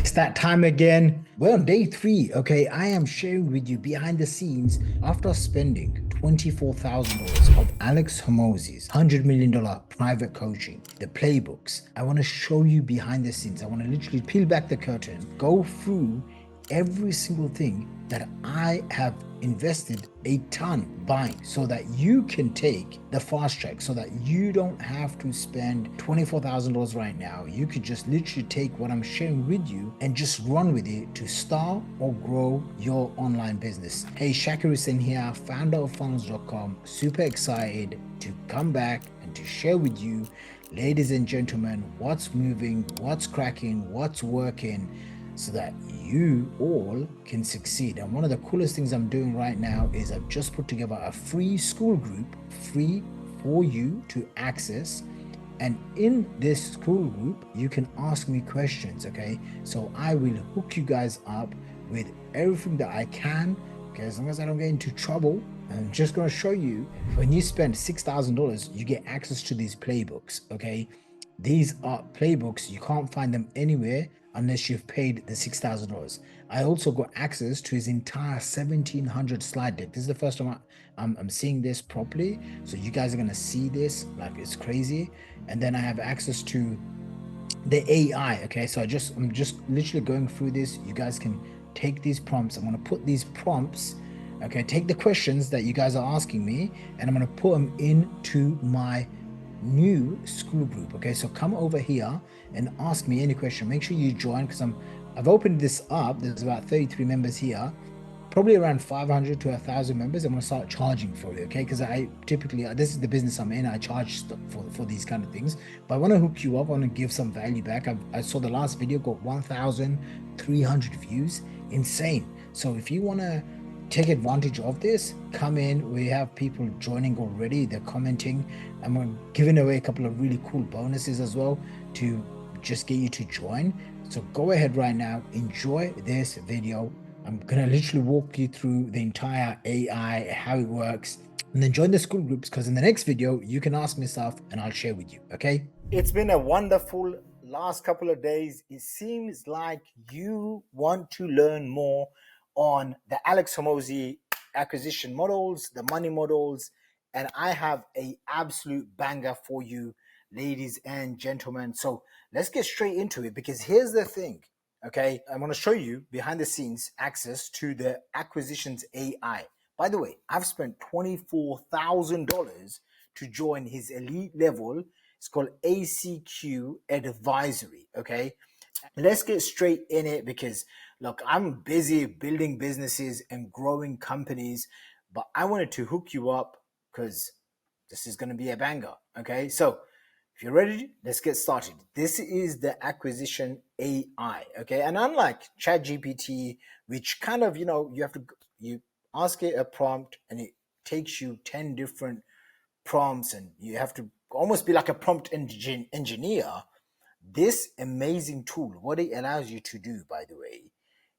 It's that time again. We're on day three. Okay, I am sharing with you behind the scenes after spending $24,000 of Alex Hormozi's $100 million private coaching, the playbooks. I want to show you behind the scenes. I want to literally peel back the curtain, go through every single thing that I have invested a ton buying so that you can take the fast track, so that you don't have to spend $24,000 right now. You could just literally take what I'm sharing with you and just run with it to start or grow your online business. Hey, Shakir Hussain here, founder of funnels.com. Super excited to come back and to share with you, ladies and gentlemen, what's moving, what's cracking, what's working, so that you all can succeed. And one of the coolest things I'm doing right now is I've just put together a free school group, free for you to access. And in this school group, you can ask me questions, okay? So I will hook you guys up with everything that I can, okay? As long as I don't get into trouble. I'm just going to show you, when you spend $6,000, you get access to these playbooks, okay? These are playbooks. You can't find them anywhere unless you've paid the $6,000. I also got access to his entire 1,700 slide deck. This is the first time I'm seeing this properly. So you guys are going to see this like it's crazy. And then I have access to the AI. Okay, so I'm just literally going through this. You guys can take these prompts. I'm going to put these prompts, okay, take the questions that you guys are asking me, and I'm going to put them into my new school group. Okay, so come over here and ask me any question. Make sure you join, because I've opened this up. There's about 33 members here, probably around 500 to 1,000 members. I'm going to start charging for it, okay? Because I typically, this is the business I'm in, I charge for these kind of things. But I want to hook you up. I want to give some value back. I saw the last video got 1,300 views. Insane. So if you want to take advantage of this, come in. We have people joining already. They're commenting. I'm giving away a couple of really cool bonuses as well to just get you to join. So go ahead right now, enjoy this video. I'm gonna literally walk you through the entire AI, how it works, and then join the school groups, because in the next video you can ask me stuff and I'll share with you. Okay, it's been a wonderful last couple of days. It seems like you want to learn more on the Alex Hormozi acquisition models, the money models, and I have a absolute banger for you, ladies and gentlemen. So let's get straight into it, because here's the thing. Okay, I'm going to show you behind the scenes access to the acquisitions AI. By the way, I've spent $24,000 to join his elite level. It's called ACQ Advisory. Okay, let's get straight in it, because look, I'm busy building businesses and growing companies, but I wanted to hook you up because this is going to be a banger. Okay, so if you're ready, let's get started. This is the acquisition AI. Okay, and unlike ChatGPT, which kind of, you ask it a prompt and it takes you 10 different prompts and you have to almost be like a prompt engineer. This amazing tool, what it allows you to do, by the way,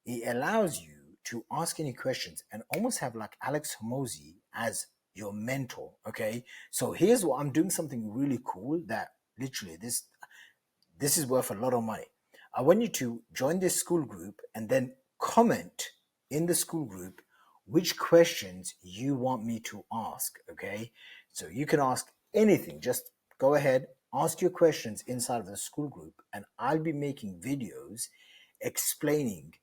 it allows you to ask any questions and almost have like Alex Hormozi as your mentor. Okay, so here's what I'm doing, something really cool that literally this is worth a lot of money. I want you to join this school group and then comment in the school group which questions you want me to ask. Okay, so you can ask anything. Just go ahead, ask your questions inside of the school group, and I'll be making videos explaining,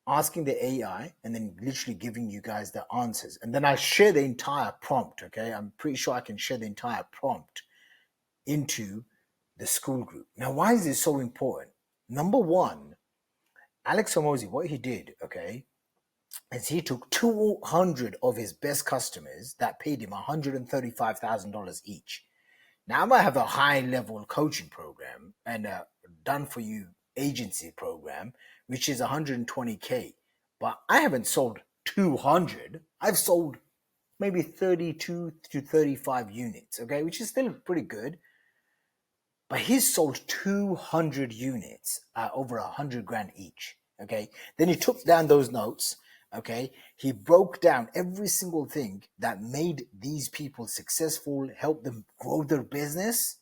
asking the AI, and then literally giving you guys the answers. And then I'll share the entire prompt. Okay, I'm pretty sure I can share the entire prompt into the school group. Now, why is this so important? Number one, Alex Hormozi, what he did, okay, is he took 200 of his best customers that paid him $135,000 each. Now, I might have a high level coaching program and a done for you agency program, which is 120K, but I haven't sold 200. I've sold maybe 32 to 35 units, okay, which is still pretty good. But he's sold 200 units at over 100 grand each. Okay. Then he took down those notes. Okay. He broke down every single thing that made these people successful, helped them grow their business.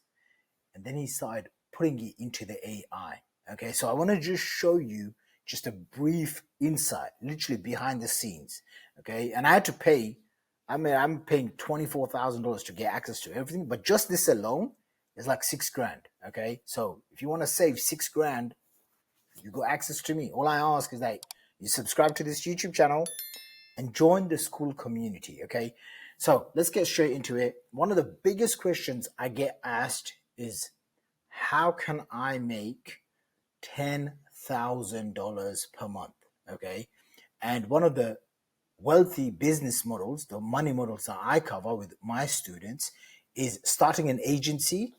And then he started putting it into the AI. Okay, so I want to just show you just a brief insight, literally behind the scenes. Okay, and I had to pay. I mean, I'm paying $24,000 to get access to everything, but just this alone is like 6 grand. Okay, so if you want to save 6 grand, you got access to me. All I ask is that you subscribe to this YouTube channel and join the school community. Okay, so let's get straight into it. One of the biggest questions I get asked is, how can I make $10,000 per month? Okay, and one of the wealthy business models, the money models that I cover with my students, is starting an agency,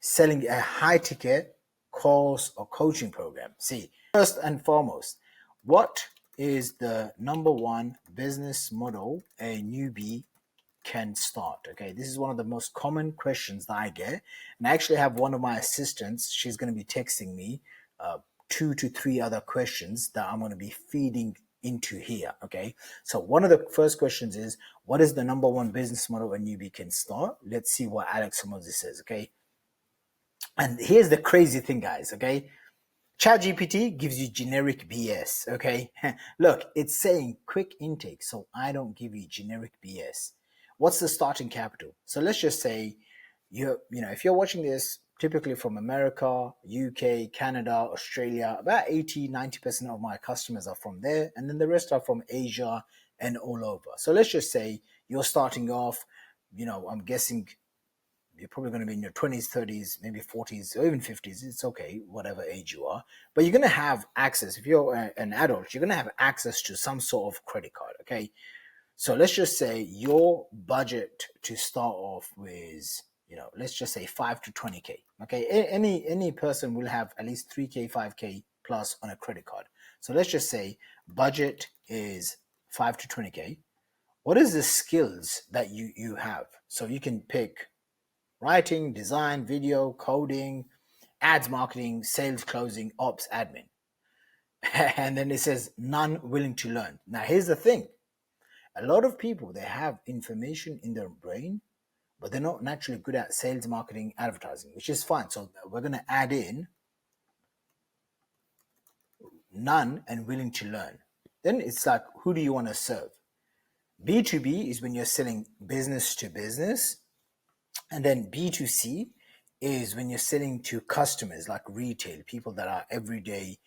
selling a high ticket course or coaching program. See, first and foremost, what is the number one business model a newbie can start? Okay, this is one of the most common questions that I get. And I actually have one of my assistants, she's going to be texting me 2 to 3 other questions that I'm going to be feeding into here. Okay, so one of the first questions is, what is the number one business model a newbie can start? Let's see what Alex Hormozi says. Okay, and here's the crazy thing, guys. Okay, ChatGPT gives you generic BS. Okay, look, it's saying quick intake, so I don't give you generic BS. What's the starting capital? So let's just say if you're watching this typically from America, UK, Canada, Australia, about 80-90% of my customers are from there, and then the rest are from Asia and all over. So let's just say you're starting off, I'm guessing you're probably going to be in your 20s, 30s, maybe 40s, or even 50s. It's okay, whatever age you are. But you're going to have access. If you're an adult, you're going to have access to some sort of credit card, okay? So let's just say your budget to start off with, let's just say 5 to 20K, okay? Any person will have at least 3K, 5K plus on a credit card. So let's just say budget is 5 to 20K. What is the skills that you have? So you can pick writing, design, video, coding, ads marketing, sales, closing, ops, admin. And then it says none willing to learn. Now, here's the thing. A lot of people, they have information in their brain, but they're not naturally good at sales, marketing, advertising, which is fine. So we're going to add in none and willing to learn. Then it's like, who do you want to serve? B2B is when you're selling business to business. And then B2C is when you're selling to customers like retail, people that are everyday,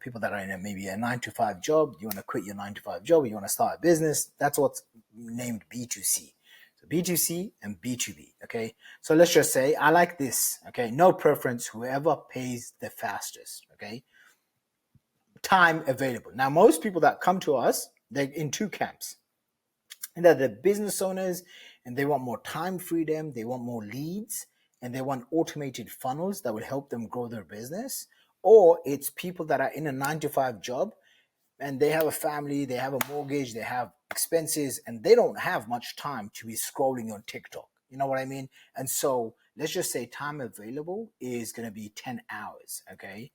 people that are in maybe a 9 to 5 job. You want to quit your 9 to 5 job, you want to start a business. That's what's named B2C. So B2C and B2B. Okay. So let's just say, I like this. Okay. No preference, whoever pays the fastest. Okay. Time available. Now, most people that come to us, they're in two camps. And they're the business owners, and they want more time freedom, they want more leads, and they want automated funnels that will help them grow their business. Or it's people that are in a 9 to 5 job, and they have a family, they have a mortgage, they have expenses, and they don't have much time to be scrolling on TikTok. You know what I mean? And so let's just say time available is going to be 10 hours. Okay.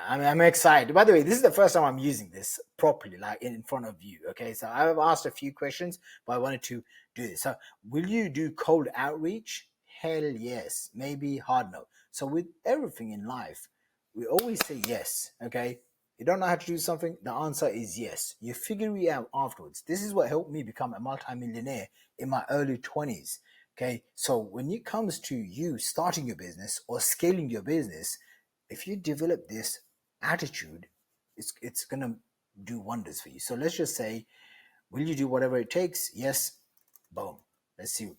I'm excited. By the way, this is the first time I'm using this properly, like in front of you. Okay, so I've asked a few questions, but I wanted to do this. So, will you do cold outreach? Hell yes. Maybe hard no. So, with everything in life, we always say yes. Okay, you don't know how to do something, the answer is yes. You figure it out afterwards. This is what helped me become a multimillionaire in my early 20s. Okay, so when it comes to you starting your business or scaling your business, if you develop this attitude, it's gonna do wonders for you. So let's just say, will you do whatever it takes? Yes. Boom. Let's see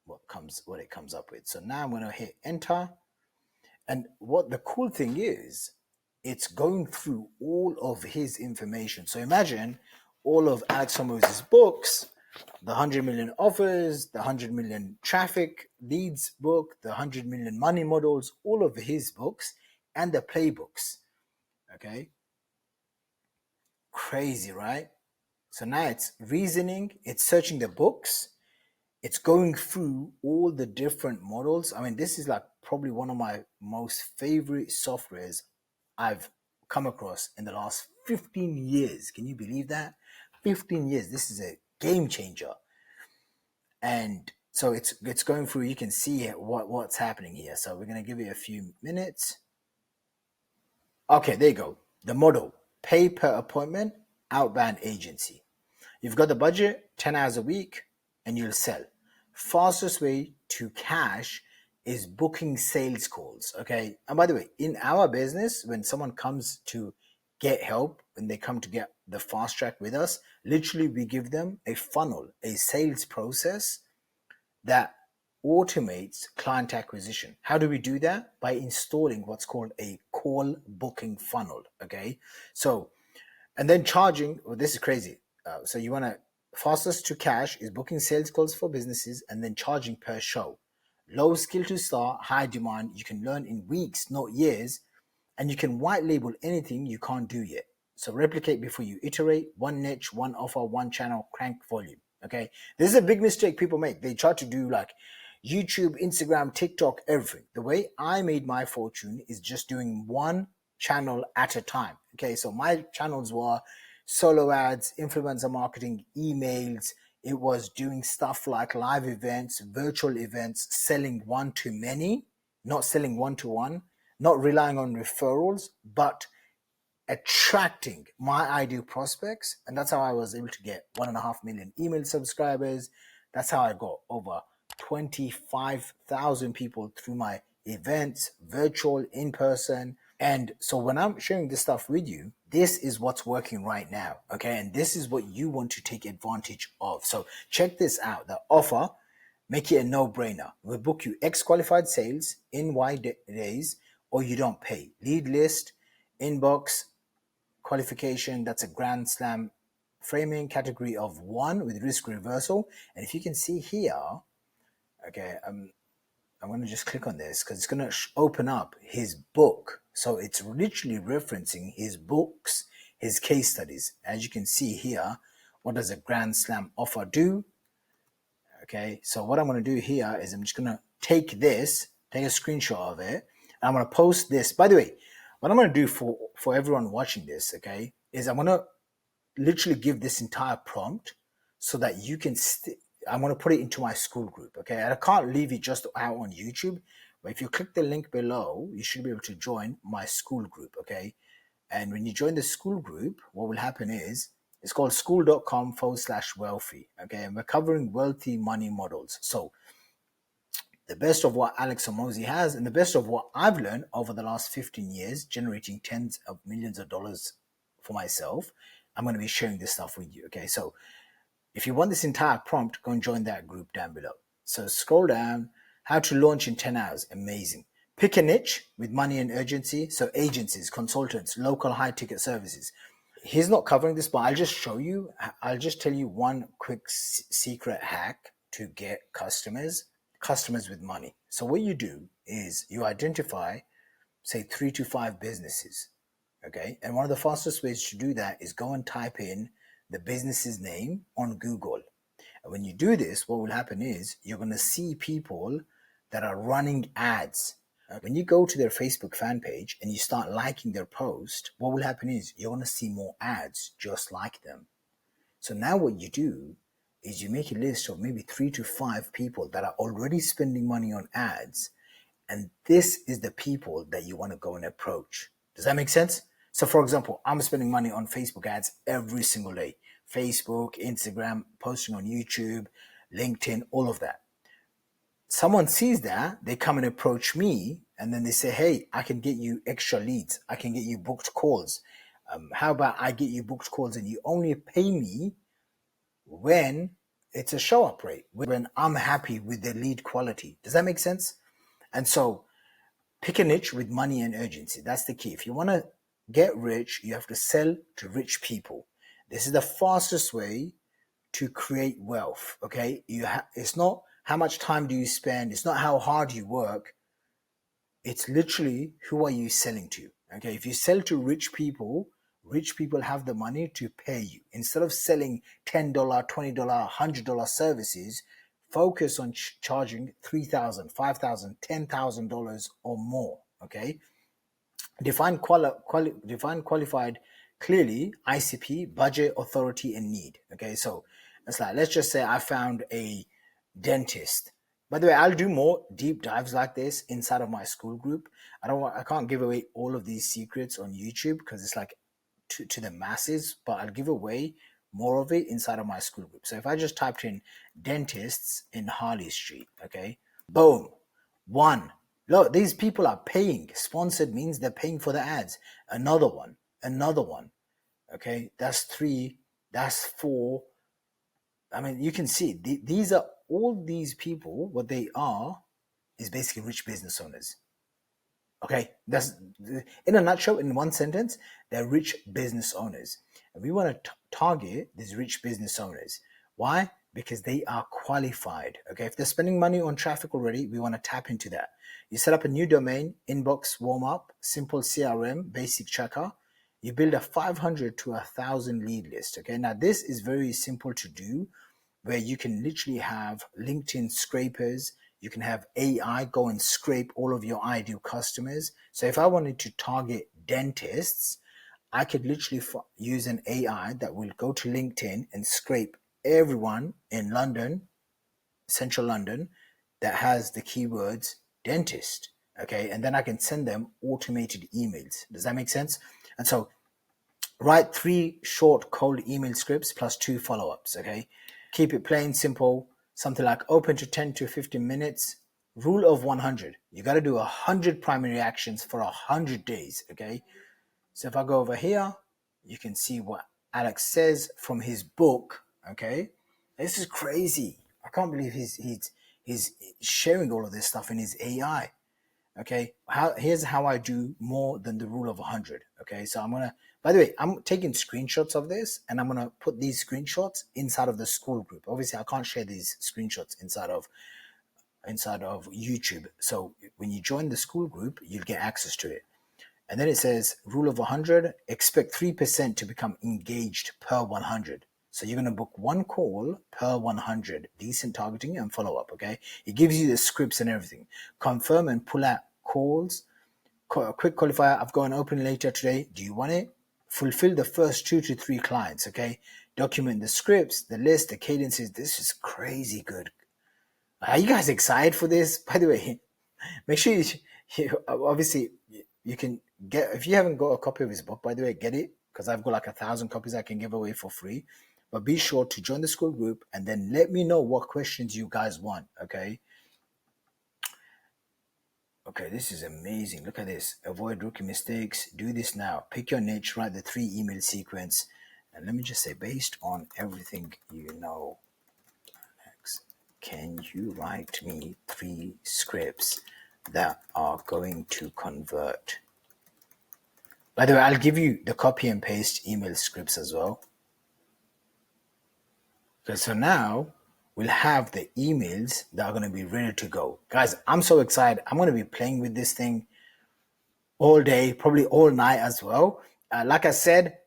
what it comes up with. So now I'm gonna hit enter. And what the cool thing is, it's going through all of his information. So imagine all of Alex Hormozi's books, the 100 million offers, the 100 million traffic leads book, the 100 million money models, all of his books, and the playbooks. Okay. Crazy, right? So now it's reasoning, it's searching the books, it's going through all the different models. I mean, this is like probably one of my most favorite softwares I've come across in the last 15 years. Can you believe that? 15 years. This is a game changer. And so it's going through. You can see what's happening here. So we're going to give it a few minutes. Okay, there you go. The model: pay per appointment, outbound agency. You've got the budget, 10 hours a week, and you'll sell. Fastest way to cash is booking sales calls. Okay. And by the way, in our business, when someone comes to get help, when they come to get the fast track with us, literally we give them a funnel, a sales process that automates client acquisition. How do we do that? By installing what's called a call booking funnel. Okay. So, and then charging, well, this is crazy. So you want to, fastest to cash is booking sales calls for businesses and then charging per show. Low skill to start, high demand. You can learn in weeks, not years, and you can white label anything you can't do yet. So replicate before you iterate. One niche, one offer, one channel, crank volume. Okay. This is a big mistake people make. They try to do like YouTube, Instagram, TikTok, everything. The way I made my fortune is just doing one channel at a time. Okay. So my channels were solo ads, influencer marketing, emails. It was doing stuff like live events, virtual events, selling one to many, not selling one to one, not relying on referrals, but attracting my ideal prospects. And that's how I was able to get 1.5 million email subscribers. That's how I got over 25,000 people through my events, virtual, in person. And so when I'm sharing this stuff with you, this is what's working right now. Okay. And this is what you want to take advantage of. So check this out. The offer, make it a no-brainer. We'll book you X qualified sales in Y days, or you don't pay. Lead list, inbox, qualification, that's a grand slam framing category of 1 with risk reversal. And if you can see here, okay, I'm going to just click on this because it's going to open up his book. So it's literally referencing his books, his case studies. As you can see here, what does a grand slam offer do? Okay, so what I'm going to do here is I'm just going to take this, take a screenshot of it, and I'm going to post this. By the way, what I'm going to do for everyone watching this, okay, is I'm going to literally give this entire prompt so that you can, I'm going to put it into my school group, okay? And I can't leave it just out on YouTube, but if you click the link below, you should be able to join my school group, okay? And when you join the school group, what will happen is, it's called school.com/wealthy, okay? And we're covering wealthy money models. So the best of what Alex Hormozi has and the best of what I've learned over the last 15 years, generating tens of millions of dollars for myself, I'm going to be sharing this stuff with you, okay? So if you want this entire prompt, go and join that group down below. So scroll down, how to launch in 10 hours, amazing. Pick a niche with money and urgency. So agencies, consultants, local high ticket services. He's not covering this, but I'll just show you. I'll just tell you one quick secret hack to get customers with money. So what you do is you identify, say, 3 to 5 businesses. Okay. And one of the fastest ways to do that is go and type in the business's name on Google. And when you do this, what will happen is you're going to see people that are running ads. When you go to their Facebook fan page and you start liking their post, what will happen is you're going to see more ads just like them. So now what you do is you make a list of maybe 3 to 5 people that are already spending money on ads. And this is the people that you want to go and approach. Does that make sense? So for example, I'm spending money on Facebook ads every single day. Facebook, Instagram, posting on YouTube, LinkedIn, all of that. Someone sees that, they come and approach me, and then they say, hey, I can get you extra leads. I can get you booked calls. How about I get you booked calls and you only pay me when it's a show up rate, when I'm happy with the lead quality. Does that make sense? And so pick a niche with money and urgency. That's the key. If you want to get rich, you have to sell to rich people. This is the fastest way to create wealth. Okay. It's not how much time do you spend. It's not how hard you work. It's literally who are you selling to? Okay. If you sell to rich people have the money to pay you. Instead of selling $10, $20, $100 services, focus on charging $3,000, $5,000, $10,000 or more. Okay. Define qualified clearly, ICP, budget, authority, and need. Okay, so it's like, let's just say I found a dentist By the way, I'll do more deep dives like this inside of my school group. I can't give away all of these secrets on YouTube because it's like to the masses, but I'll give away more of it inside of my school group. So if I just typed in dentists in Harley Street, okay, boom, one. Look, these people are paying. Sponsored means they're paying for the ads. Another one. Okay, that's three, that's four. I mean, you can see these are all these people. What they are is basically rich business owners. Okay, that's in a nutshell, in one sentence, they're rich business owners. And we want to target these rich business owners. Why? Because they are qualified. Okay, if they're spending money on traffic already, we want to tap into that. You set up a new domain, inbox warm up, simple CRM, basic checker. You build a 500 to 1,000 lead list. Okay, now this is very simple to do where you can literally have LinkedIn scrapers. You can have AI go and scrape all of your ideal customers. So if I wanted to target dentists, I could literally use an AI that will go to LinkedIn and scrape everyone in London, central London, that has the keywords dentist. Okay. And then I can send them automated emails. Does that make sense? And so write 3 short cold email scripts plus 2 follow-ups. Okay. Keep it plain, simple, something like open to 10 to 15 minutes. Rule of 100. You got to do 100 primary actions for 100 days. Okay. So if I go over here, you can see what Alex says from his book. Okay. This is crazy. I can't believe he's sharing all of this stuff in his AI. Okay. Here's how I do more than the rule of 100. Okay. So by the way, I'm taking screenshots of this and I'm going to put these screenshots inside of the school group. Obviously, I can't share these screenshots inside of YouTube. So when you join the school group, you'll get access to it. And then it says rule of 100, expect 3% to become engaged per 100. So you're going to book 1 call per 100, decent targeting and follow up. Okay. It gives you the scripts and everything. Confirm and pull out calls. Quick qualifier. I've got an open later today. Do you want it? Fulfill the first 2 to 3 clients. Okay. Document the scripts, the list, the cadences. This is crazy good. Are you guys excited for this? By the way, make sure you obviously you can get, if you haven't got a copy of his book, by the way, get it, because I've got like 1,000 copies I can give away for free. But be sure to join the school group and then let me know what questions you guys want. Okay. Okay, this is amazing. Look at this. Avoid rookie mistakes. Do this now. Pick your niche, write the 3 email sequence. And let me just say, based on everything you know, can you write me 3 scripts that are going to convert? By the way, I'll give you the copy and paste email scripts as well. Okay, so now we'll have the emails that are going to be ready to go. Guys, I'm so excited. I'm going to be playing with this thing all day, probably all night as well. Like I said,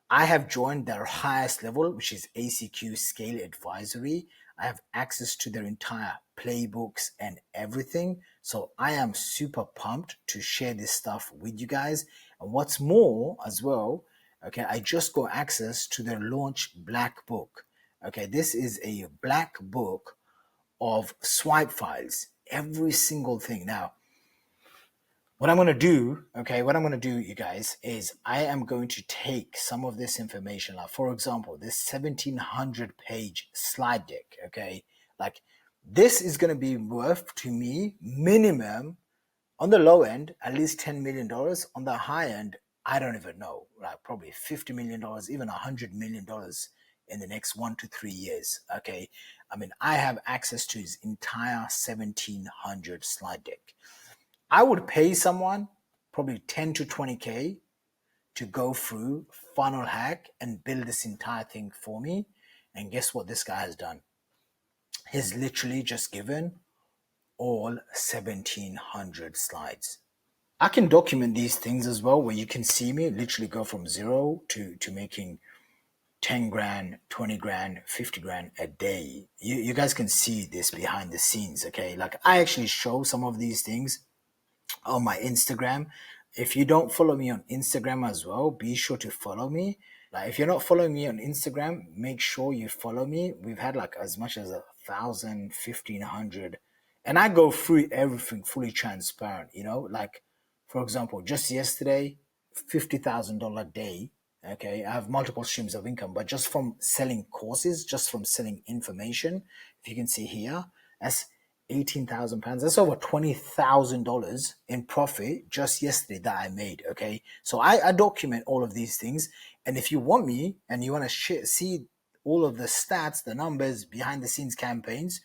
I have joined their highest level, which is ACQ Scale Advisory. I have access to their entire playbooks and everything. So I am super pumped to share this stuff with you guys. And what's more as well, okay, I just got access to their launch black book. Okay, this is a black book of swipe files, every single thing. Now, what I'm going to do, you guys, is I am going to take some of this information. Like, for example, this 1,700 page slide deck, okay? Like, this is going to be worth to me minimum, on the low end, at least $10 million. On the high end, I don't even know, like probably $50 million, even $100 million in the next 1 to 3 years, okay? I mean, I have access to his entire 1,700 slide deck. I would pay someone probably 10 to 20K to go through funnel hack and build this entire thing for me. And guess what this guy has done? He's literally just given all 1,700 slides. I can document these things as well, where you can see me literally go from zero to making 10 grand, 20 grand, 50 grand a day. You guys can see this behind the scenes, okay? Like, I actually show some of these things on my Instagram. If you don't follow me on Instagram as well, be sure to follow me. Like, if you're not following me on Instagram, make sure you follow me. We've had like as much as 1,000, 1,500 And I go through everything fully transparent, like, for example, just yesterday, $50,000 day. Okay, I have multiple streams of income, but just from selling courses, just from selling information, if you can see here, that's £18,000. That's over $20,000 in profit just yesterday that I made. Okay, so I document all of these things, and if you want me and you want to see all of the stats, the numbers, behind the scenes campaigns,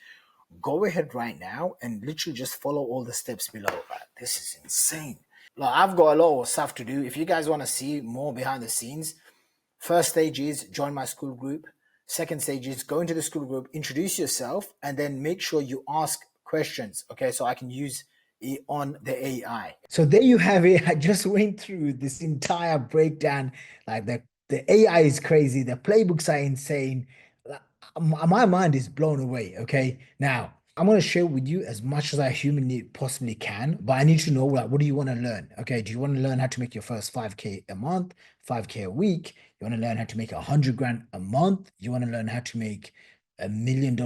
go ahead right now and literally just follow all the steps below. This is insane. Like, I've got a lot of stuff to do. If you guys want to see more behind the scenes, first stage is join my school group. Second stage is go into the school group, introduce yourself, and then make sure you ask questions. Okay, so I can use it on the AI. So there you have it. I just went through this entire breakdown. Like the AI is crazy. The playbooks are insane. My mind is blown away. Okay, now I'm gonna share with you as much as I humanly possibly can, but I need to know, like, what do you want to learn? Okay, do you want to learn how to make your first 5K a month, 5K a week? You want to learn how to make 100 grand a month? You want to learn how to make $1 million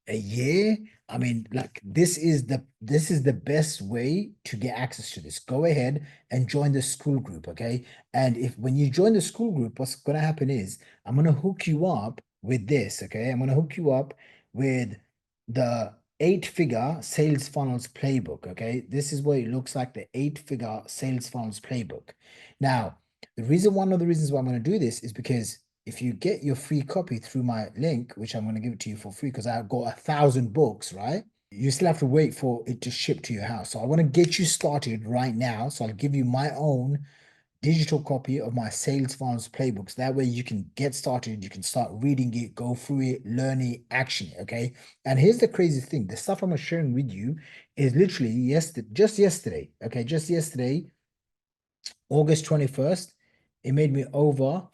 a year? I mean, like, this is the best way to get access to this. Go ahead and join the school group, okay? And if when you join the school group, what's gonna happen is I'm gonna hook you up with this, okay? I'm gonna hook you up with the eight-figure sales funnels playbook, okay? This is what it looks like, the eight-figure sales funnels playbook. Now, one of the reasons why I'm going to do this is because if you get your free copy through my link, which I'm going to give it to you for free because I've got 1,000 books, right? You still have to wait for it to ship to your house. So I want to get you started right now. So I'll give you my own digital copy of my sales funnels playbooks. That way you can get started. You can start reading it, go through it, learn it, action it. Okay. And here's the crazy thing: the stuff I'm sharing with you is literally just yesterday. Okay, just yesterday, August 21st, it made me over,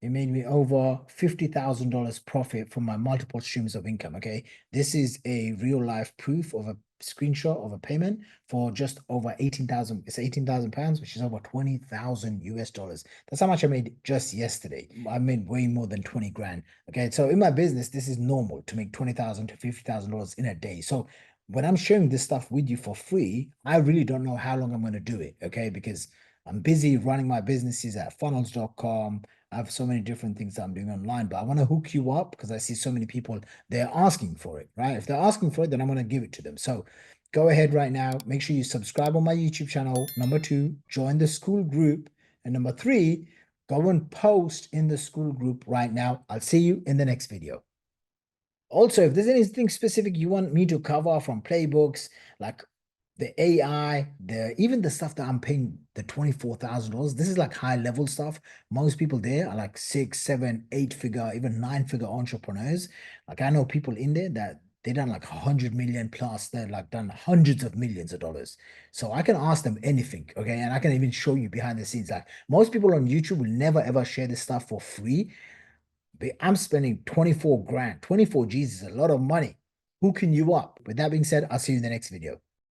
it made me over $50,000 profit from my multiple streams of income. Okay. This is a real life proof of a screenshot of a payment for just over 18,000. It's 18,000 pounds, which is over 20,000 US dollars. That's how much I made just yesterday. I made way more than 20 grand. Okay. So in my business, this is normal to make 20,000 to $50,000 in a day. So when I'm sharing this stuff with you for free, I really don't know how long I'm going to do it. Okay. Because I'm busy running my businesses at funnels.com. I have so many different things that I'm doing online, but I want to hook you up because I see so many people, they're asking for it, right? If they're asking for it, then I'm going to give it to them. So go ahead right now. Make sure you subscribe on my YouTube channel. Number two, join the school group. And number three, go and post in the school group right now. I'll see you in the next video. Also, if there's anything specific you want me to cover from playbooks, like the AI, even the stuff that I'm paying the $24,000, this is like high level stuff. Most people there are like six, seven, eight-figure, even nine-figure entrepreneurs. Like I know people in there that they done like 100 million plus, they're like done hundreds of millions of dollars. So I can ask them anything, okay? And I can even show you behind the scenes. Like most people on YouTube will never ever share this stuff for free. I'm spending 24 grand. 24 G's is a lot of money. Hooking you up. With that being said, I'll see you in the next video.